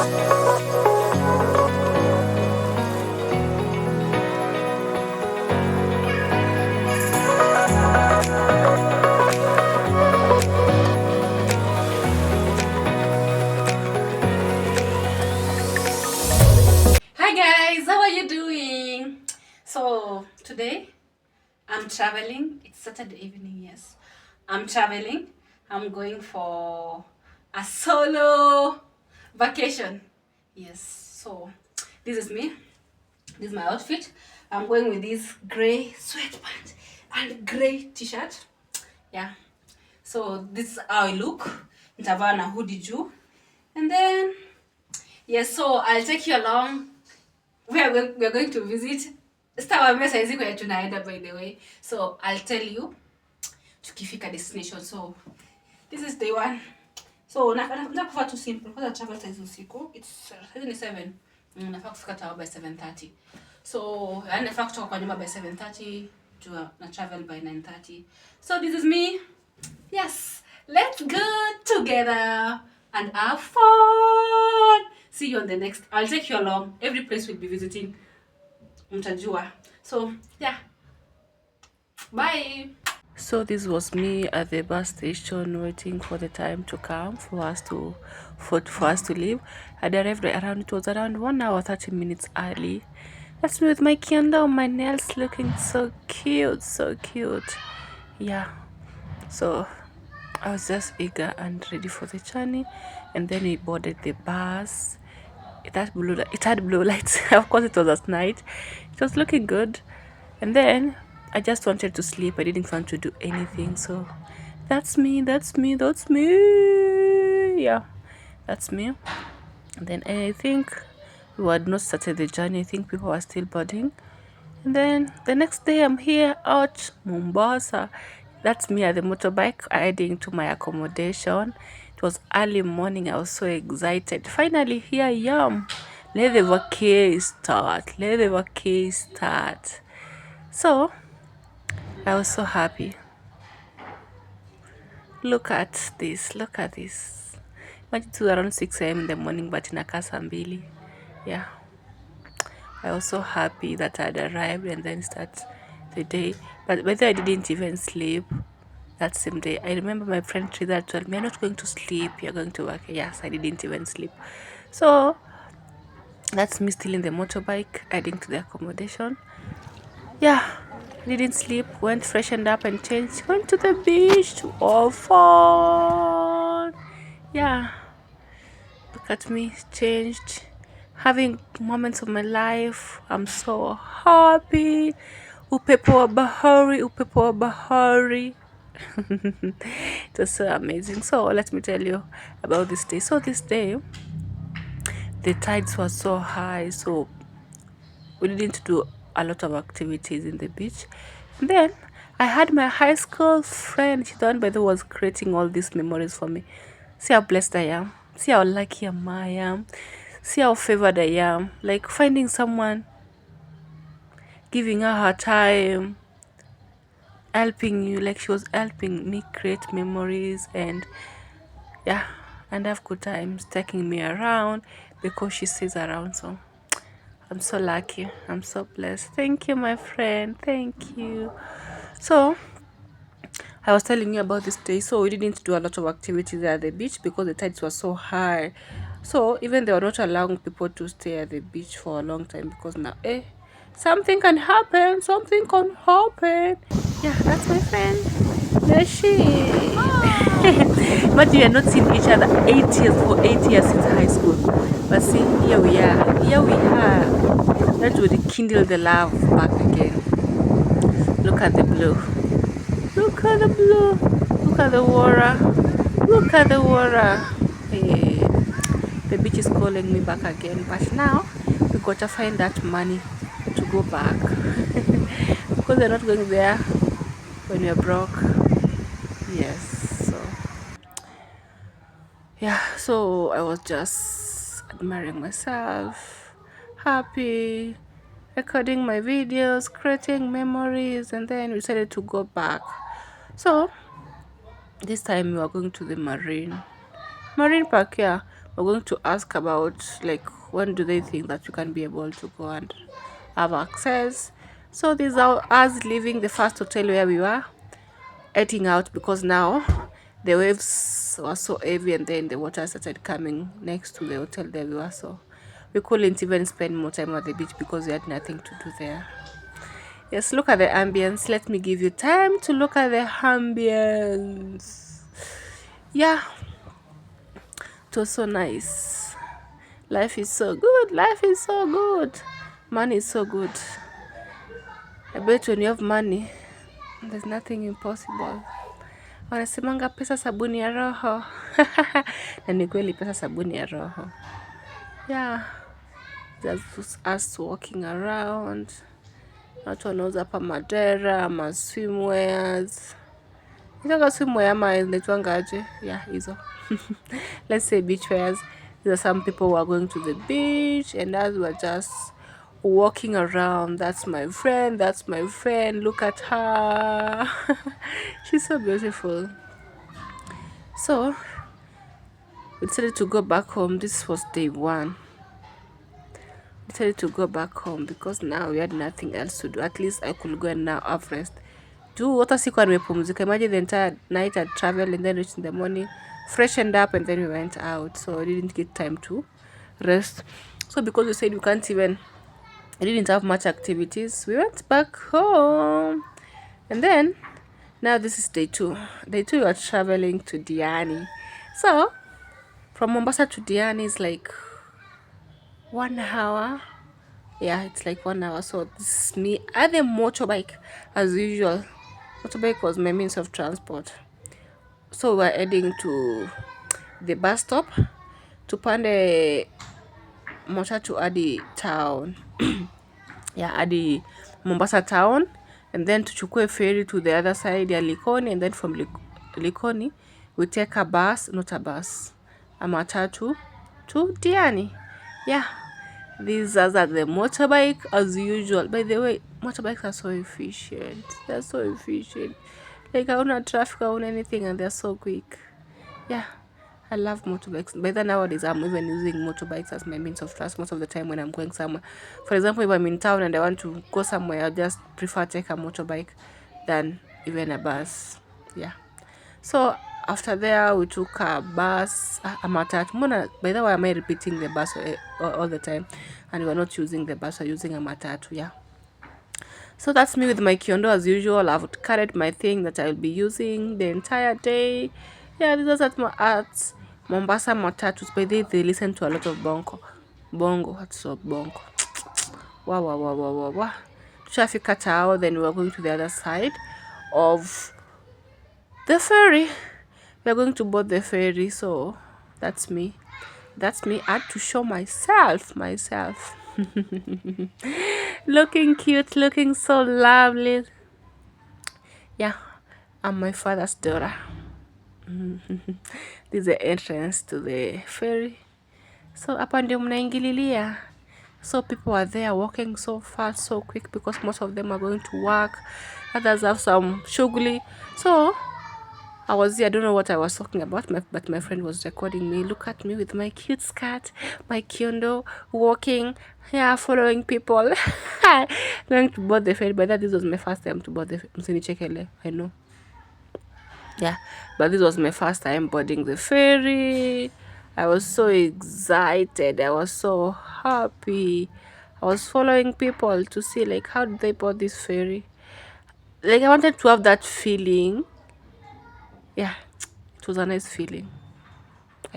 Hi guys, how are you doing? So today I'm traveling. It's Saturday evening, yes. I'm traveling. I'm going for a solo vacation. Yes. So this is me. This is my outfit. I'm going with this gray sweatpants and gray t-shirt. Yeah. So this is how I look. Nitavaa na hoodie juu. And then yes, so I'll take you along we're going to visit sitawambia saizi kwenye tunaenda by the way, so I'll tell you tukifika destination. So this is day one. So nataka kufa tu simple because I travel saizi usiku, it's saizi ni 7. Nafaa kufika tower by 7:30, so yani nafaa kutoka kwa nyumba by 7:30 to na travel by 9:30. So this is me. Yes, let's go together and have fun. See you on the next. I'll take you along. Every place we'll be visiting, mtajua. So yeah, bye. So this was me at the bus station waiting for the time to come for us to leave. I arrived around, it was around 1 hour 30 minutes early. That's me with my candle, my nails looking so cute, so cute. Yeah. So I was just eager and ready for the journey, and then we boarded the bus. It had blue lights. Of course, it was at night. It was looking good, and then I just wanted to sleep. I didn't want to do anything. So that's me. That's me. That's me. Yeah, that's me. And then I think we had not started the journey. I think people were still boarding. And then the next day, I'm here out Mombasa. That's me at the motorbike heading to my accommodation. It was early morning. I was so excited. Finally, here I am. Let the vacay start. Let the vacay start. So I was so happy. Look at this. Look at this. Imagine it was around 6 a.m. in the morning, but in a Kasambili. Yeah. I was so happy that I had arrived and then start the day. But whether I didn't even sleep that same day. I remember my friend Trida told me, "You're not going to sleep, you're going to work." Yes, I didn't even sleep. So that's me still in the motorbike, heading to the accommodation. Yeah, didn't sleep, went freshened up and changed, went to the beach to all fun. Yeah, look at me, changed, having moments of my life. I'm so happy. Upepo wa bahari, upepo wa bahari. It was so amazing. So let me tell you about this day. So this day, the tides were so high, so we didn't do a lot of activities in the beach. And then I had my high school friend. She the one by the way was creating all these memories for me. See how blessed I am. See how lucky I am. See how favored I am. Like finding someone, giving her time, helping you. Like she was helping me create memories and yeah, and have good times taking me around because she stays around. So I'm so lucky. I'm so blessed. Thank you, my friend. Thank you. So I was telling you about this day. So we didn't do a lot of activities at the beach because the tides were so high. So even they were not allowing people to stay at the beach for a long time because now, something can happen. Something can happen. Yeah, that's my friend. There she is. But we are not seeing each other 8 years for 8 years since high school. But see, here we are. Here we are. That would kindle the love back again. Look at the blue. Look at the blue. Look at the water. Look at the water. Hey, the beach is calling me back again. But now we got to find that money to go back. Because they're not going there when you're broke. Yes. So yeah. So I was just admiring myself, happy, recording my videos, creating memories, and then we decided to go back. So this time we are going to the marine park. Yeah, we're going to ask about like when do they think that you can be able to go and have access. So these are us leaving the first hotel where we were heading out, because now the waves were so heavy and then the water started coming next to the hotel there we were, so we couldn't even spend more time at the beach because we had nothing to do there. Yes, look at the ambience. Let me give you time to look at the ambience. Yeah, it was so nice. Life is so good. Life is so good. Money is so good. I bet when you have money, there's nothing impossible. Wanasemanga pesa sabuni ya roho. Na ni kweli pesa sabuni ya roho. Yeah, just us walking around. Watu wanauza hapa madera, ma swimwears. Itanga swimwear ama inaitwanga aje? Yeah, hizo. Let's say beach wears. There are some people who are going to the beach, and as we're just walking around, that's my friend, that's my friend. Look at her. She's so beautiful. So we decided to go back home. This was day one. Decided to go back home because now we had nothing else to do. At least I could go and now have rest. Juu hata sikuwa nimepumzika. Imagine the entire night I traveled and then reached in the morning, freshened up, and then we went out. So I didn't get time to rest. So because we said we can't even, I didn't have much activities, we went back home. And then now this is day two. Day two we are traveling to Diani. So from Mombasa to Diani is like 1 hour. Yeah, it's like 1 hour. So this is me at the motorbike as usual. Motorbike was my means of transport. So we're heading to the bus stop tupande matatu hadi town. Yeah, hadi Mombasa town, and then tuchukue ferry to the other side ya Likoni, and then from Likoni we take a bus, not a bus, a matatu to Diani. Yeah, these are the motorbike as usual. By the way, motorbikes are so efficient. They're so efficient. Like, hauna traffic, hauna anything, and they're so quick. Yeah, I love motorbikes. By the nowadays, I'm even using motorbikes as my means of transport most of the time when I'm going somewhere. For example, if I'm in town and I want to go somewhere, I just prefer take a motorbike than even a bus. Yeah. So after there, we took a bus, a matatu. By the way, am I repeating the bus all the time? And we're not using the bus, we're using a matatu. Yeah. So that's me with my kiondo as usual. I've carried my thing that I'll be using the entire day. Yeah, this was at Mombasa matatus. By the way, they listen to a lot of bongo. What's up, bongo? Wow, wow, wow, wow, wow, wow. Tushafika Tao, then we're going to the other side of the ferry. We're going to board the ferry, so that's me. That's me. I had to show myself. Looking cute, looking so lovely. Yeah, I'm my father's daughter. This is the entrance to the ferry. So hapa ndio mnaingililia. So people are there walking so fast, so quick, because most of them are going to work. Others have some shughuli. So I was here, I don't know what I was talking about, but my friend was recording me. Look at me with my cute skirt, my kiondo, walking, yeah, following people. Going to board the ferry. But that this was my first time to board the ferry. I know. Yeah, but this was my first time boarding the ferry. I was so excited. I was so happy. I was following people to see like how did they board this ferry. Like I wanted to have that feeling. Yeah, it was a nice feeling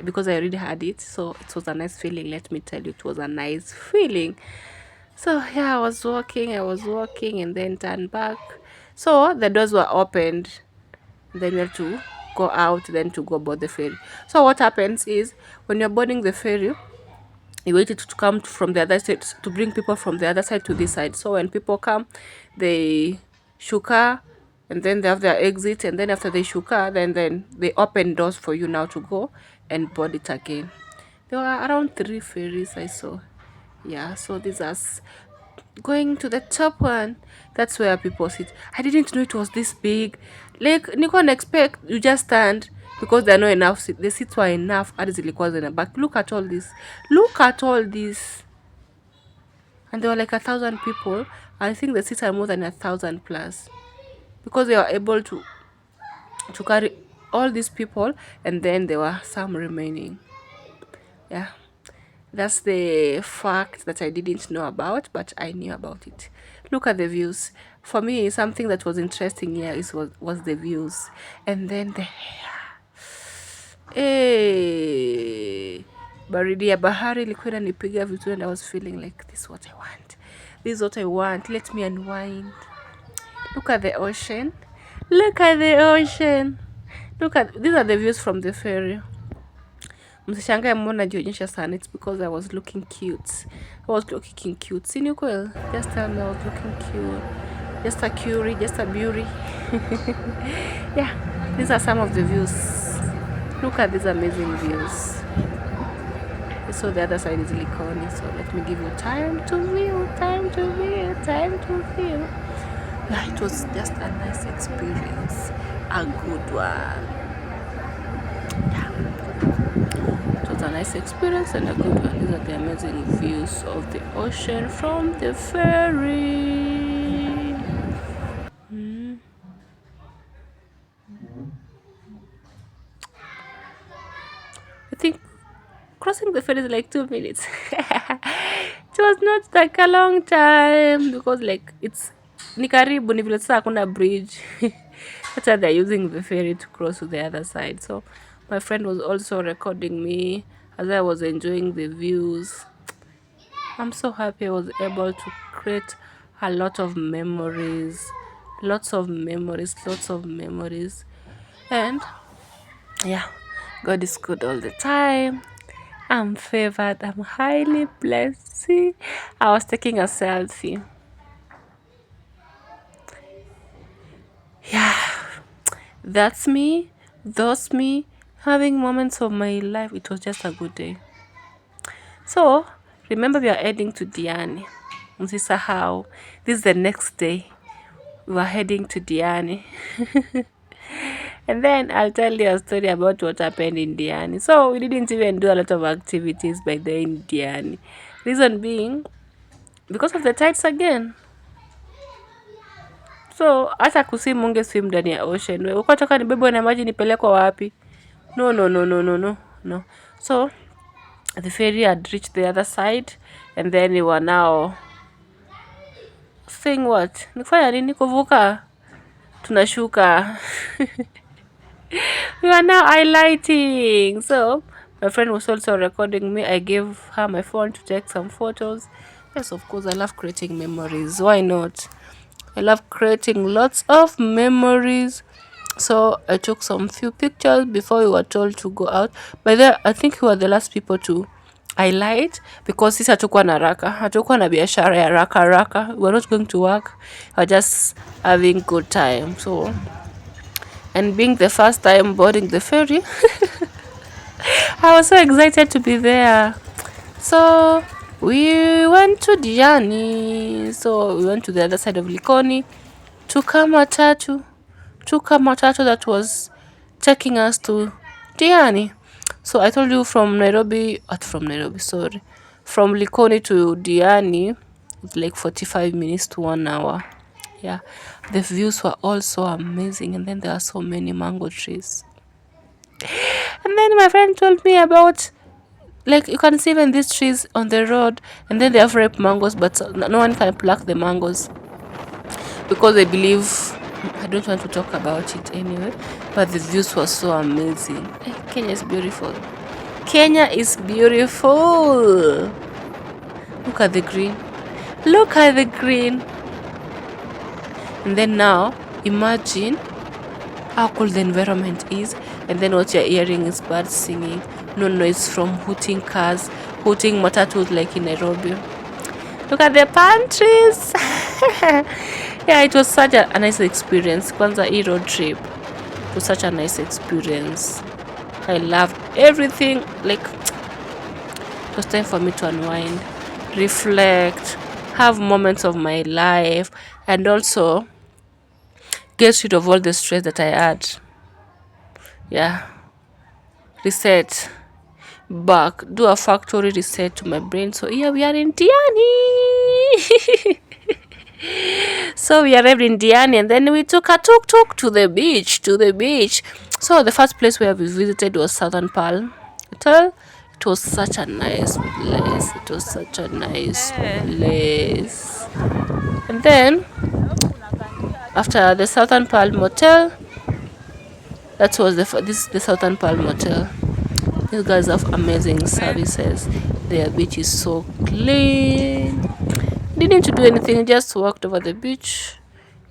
because I already had it, so it was a nice feeling. Let me tell you, it was a nice feeling. So yeah, I was walking, and then turned back. So the doors were opened. Then we have to go out, then to go board the ferry. So what happens is when you're boarding the ferry, you waited to come from the other side to bring people from the other side to this side. So when people come, they shuka, and then they have their exit, and then after they shuka, then they open doors for you now to go and board it again. There were around 3 ferries I saw. Yeah, so these are going to the top one. That's where people sit. I didn't know it was this big. Like, you can't expect you just stand, because there are not enough the seats were enough hadi zilikuwa zina back. Look at all this, and there were like 1,000 people. I think the seats are more than 1,000 plus, because they were able to carry all these people, and then there were some remaining. Yeah, that's the fact that I didn't know about, but I knew about it. Look at the views. For me, something that was interesting here was the views, and then the baridi ya bahari ilikuwa inanipiga vitu, and I was feeling like this is what I want. This is what I want. Let me unwind. Look at the ocean. Look at the ocean. These are the views from the ferry. Msishangae mbona najionyesha sana. It's because I was looking cute. Sini ukweli? Just tell me I was looking cute. Just a curie, just a beauty. Yeah, these are some of the views. Look at these amazing views. So the other side is Likoni. So let me give you time to view. Yeah, it was just a nice experience. A good one. Yeah. It was a nice experience and a good one. These are the amazing views of the ocean from the ferry. I think crossing the ferry is like 2 minutes. It was not like a long time, because like it's ni karibu, ni vile sasa hakuna bridge. That's why they're using the ferry to cross to the other side. So my friend was also recording me as I was enjoying the views. I'm so happy I was able to create a lot of memories. Lots of memories. And yeah, God is good all the time. I'm favored. I'm highly blessed. See, I was taking a selfie. Yeah, that's me. Having moments of my life. It was just a good day. So, remember we are heading to Diani. Msisahau. This is the next day. We were heading to Diani. And then I'll tell you a story about what happened in Diani. So we didn't even do a lot of activities by the in Diani. Reason being, because of the tides again. So hata kuswim unge swim ndani ya ocean. Wewe uko toka nibebwe na maji nipelekwa wapi? No. So the ferry had reached the other side, and then we were now saying what? Nikufanya nini kuvuka? Tunashuka. We are now highlighting. So my friend was also recording me. I gave her my phone to take some photos. Yes, of course, I love creating memories. Why not? I love creating lots of memories. So I took some few pictures before we were told to go out. By then, I think we were the last people to highlight, because sisi hatukuwa na biashara ya raka. We were not going to work. We were just having good time. So, and being the first time boarding the ferry, I was so excited to be there. So we went to Diani. So we went to the other side of Likoni. Took a matatu that was taking us to Diani. So I told you from Likoni to Diani, it's like 45 minutes to 1 hour. Yeah, the views were also amazing, and then there are so many mango trees. And then my friend told me about, like, you can see even these trees on the road, and then they have ripe mangoes, but no one can pluck the mangoes because they believe, I don't want to talk about it anyway, but the views were so amazing. Kenya is beautiful. Look at the green. And then now imagine how cool the environment is, and then what you're hearing is birds singing. No noise from hooting cars, hooting matatus like in Nairobi. Look at the palm trees. Yeah, it was such a nice experience. Kwanza hii road trip, it was such a nice experience. I loved everything. Like, it was time for me to unwind, reflect, have moments of my life, and also get rid of all the stress that I had. Yeah, reset back, do a factory reset to my brain. So here we are in Diani. So we arrived in Diani, and then we took a tuk-tuk to the beach. So the first place where we visited was Southern Pearl Hotel. It was such a nice place. And then after the Southern Pearl Motel, that was the Southern Pearl Motel. These guys have amazing services. Their beach is so clean. Didn't do anything, just walked over the beach,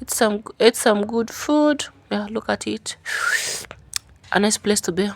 ate some good food. Yeah, look at it. A nice place to be.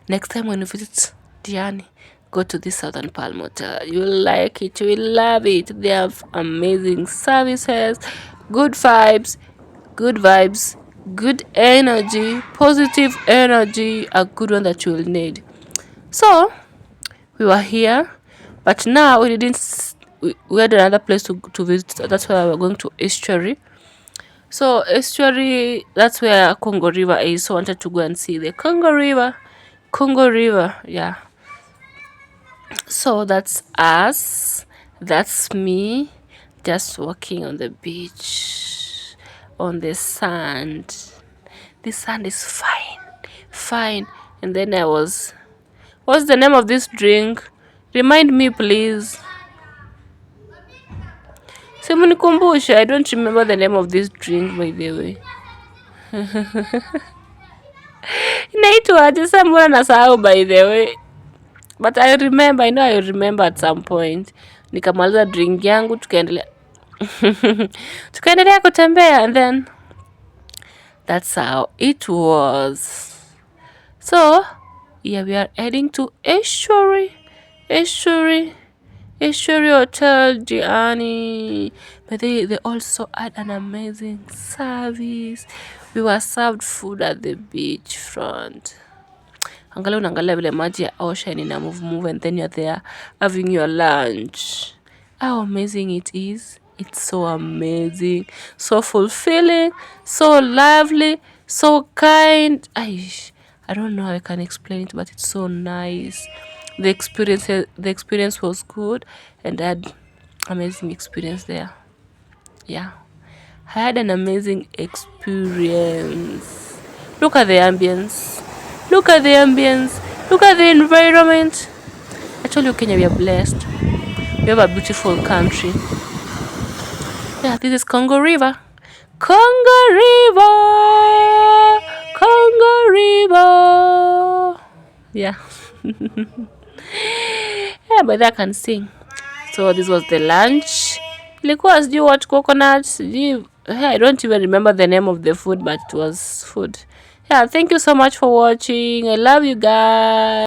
Next time when you visit Diani, go to the Southern Palm Motel. You'll like it, you will love it. They have amazing services, good vibes, good energy, positive energy, a good one that you will need. So we were here, but now we didn't. We had another place to visit. That's why we're going to Estuary. So Estuary, that's where Congo River is. So I wanted to go and see the Congo River. Yeah. So that's us. That's me, just walking on the beach, on the sand. The sand is fine. And then what's the name of this drink? Remind me, please. Simunikumbushe, I don't remember the name of this drink, by the way. Inaitwaje? Sasa mbona nasahau, by the way. But I know I remember at some point. Nikamaliza drink yangu, tukaendelea kutembea, and then that's how it was. So yeah, we are heading to Estuary Hotel Diani. But they also had an amazing service. We were served food at the beach front. Angalau unaangalia vile maji ya ocean ina move, and then you're there having your lunch. How amazing it is. It's so amazing, so fulfilling, so lovely, so kind. I don't know how I can explain it, but it's so nice. The experience was good, and I had amazing experience there. Yeah, I had an amazing experience. Look at the ambience. Look at the environment. I told you, Kenya, we are blessed. We have a beautiful country. Yeah, this is Congo River. Yeah. Yeah, but I can sing. So this was the lunch. Ilikuwa sijui what coconut. I don't even remember the name of the food, but it was food. Yeah, thank you so much for watching. I love you guys.